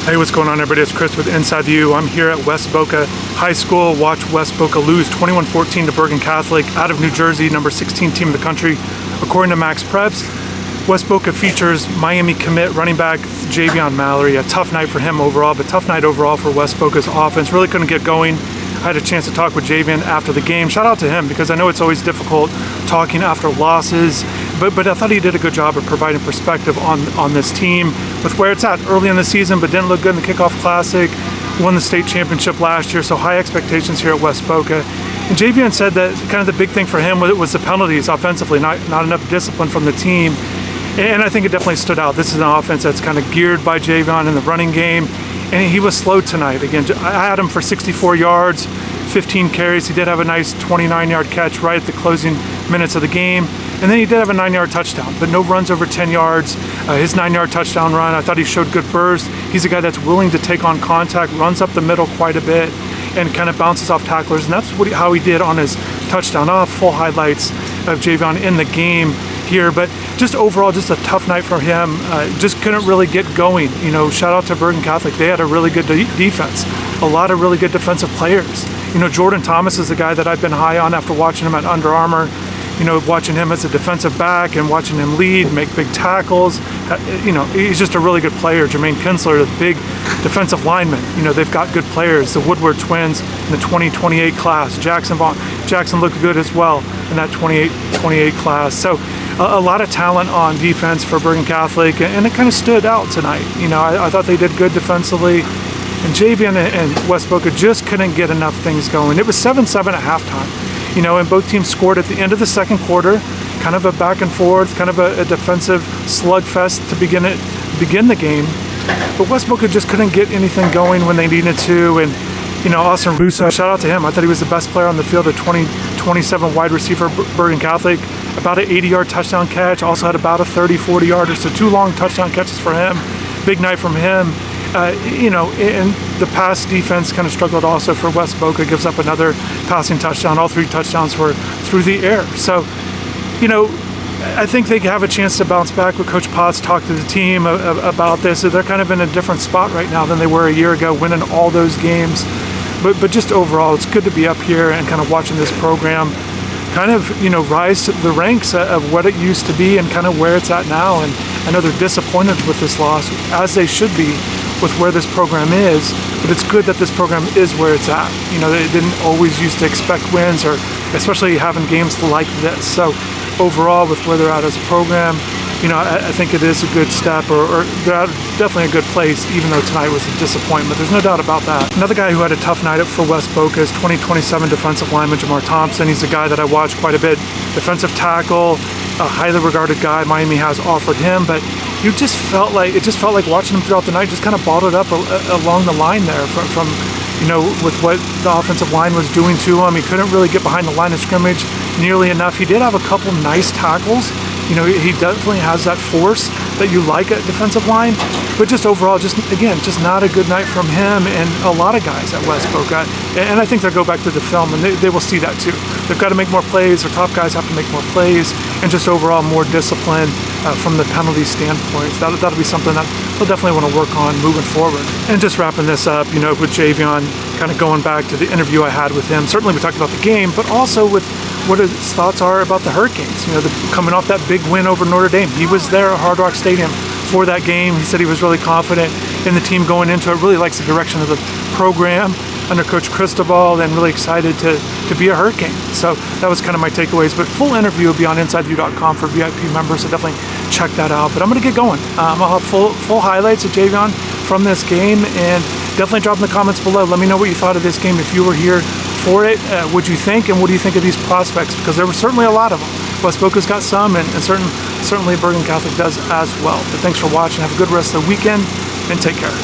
Hey, what's going on, everybody? It's Chris with Inside the U. I'm here at West Boca High School. Watch West Boca lose 21-14 to Bergen Catholic out of New Jersey, number 16 team in the country. According to Max Preps, West Boca features Miami commit running back Javian Mallory. A tough night for him overall, but tough night overall for West Boca's offense. Really couldn't get going. I had a chance to talk with Javian after the game. Shout out to him, because I know it's always difficult talking after losses, but I thought he did a good job of providing perspective on this team with where it's at early in the season, but didn't look good in the Kickoff Classic. Won the state championship last year, so high expectations here at West Boca. And Javian said that kind of the big thing for him was the penalties offensively, not enough discipline from the team. And I think it definitely stood out. This is an offense that's kind of geared by Javian in the running game. And he was slow tonight. Again, I had him for 64 yards, 15 carries. He did have a nice 29-yard catch right at the closing minutes of the game. And then he did have a 9-yard touchdown, but no runs over 10 yards. His 9-yard touchdown run, I thought he showed good burst. He's a guy that's willing to take on contact, runs up the middle quite a bit, and kind of bounces off tacklers. And that's how he did on his touchdown. I'll have full highlights of Javian in the game here, but just overall, just a tough night for him. Just couldn't really get going. You know, shout out to Bergen Catholic. They had a really good defense, a lot of really good defensive players. You know, Jordan Thomas is the guy that I've been high on after watching him at Under Armour. You know, watching him as a defensive back and watching him lead, make big tackles. You know, he's just a really good player. Jermaine Kinsler, a big defensive lineman. You know, they've got good players. The Woodward twins in the 2028 class. Jackson looked good as well in that 28 class. So a lot of talent on defense for Bergen Catholic, and it kind of stood out tonight. You know, I thought they did good defensively. And Javian and West Boca just couldn't get enough things going. It was 7-7 at halftime. You know, and both teams scored at the end of the second quarter, kind of a back and forth, kind of a defensive slugfest to begin the game. But West Boca just couldn't get anything going when they needed to. And, you know, Austin Russo, shout out to him. I thought he was the best player on the field, a 27 wide receiver, Bergen Catholic, about an 80-yard touchdown catch, also had about a 30-40 yarder, so 2 long touchdown catches for him. Big night from him. You know, and the pass defense kind of struggled also for West Boca, gives up another passing touchdown. All 3 touchdowns were through the air. So, you know, I think they have a chance to bounce back. With Coach Potts talked to the team about this. So they're kind of in a different spot right now than they were a year ago, winning all those games. But just overall, it's good to be up here and kind of watching this program kind of, you know, rise to the ranks of what it used to be and kind of where it's at now. And I know they're disappointed with this loss, as they should be, with where this program is, but it's good that this program is where it's at. You know, they didn't always used to expect wins, or especially having games like this. So overall, with where they're at as a program, you know, I think it is a good step, or they're at definitely a good place, even though tonight was a disappointment. There's no doubt about that. Another guy who had a tough night for West Boca is 2027 defensive lineman Jamar Thompson. He's a guy that I watched quite a bit. Defensive tackle, a highly regarded guy. Miami has offered him, but it just felt like watching him throughout the night just kind of balled it up along the line there from you know, with what the offensive line was doing to him. He couldn't really get behind the line of scrimmage nearly enough. He did have a couple nice tackles. You know, he definitely has that force that you like at defensive line, but just overall, just not a good night from him and a lot of guys at West Boca. And I think they'll go back to the film and they will see that too. They've got to make more plays. Their top guys have to make more plays, and just overall more discipline from the penalty standpoint. That'll be something that they'll definitely want to work on moving forward. And just wrapping this up, you know, with Javian, kind of going back to the interview I had with him. Certainly we talked about the game, but also with what his thoughts are about the Hurricanes. You know, coming off that big win over Notre Dame. He was there at Hard Rock Stadium for that game. He said he was really confident in the team going into it, really likes the direction of the program under Coach Cristobal, and really excited to be a Hurricane. So that was kind of my takeaways. But full interview will be on InsideTheU.com for VIP members, so definitely check that out. But I'm going to get going. I'll have full highlights of Javian from this game, and definitely drop in the comments below. Let me know what you thought of this game if you were here for it. What'd you think, and what do you think of these prospects? Because there were certainly a lot of them. West Boca's got some, and certainly Bergen Catholic does as well. But thanks for watching. Have a good rest of the weekend, and take care.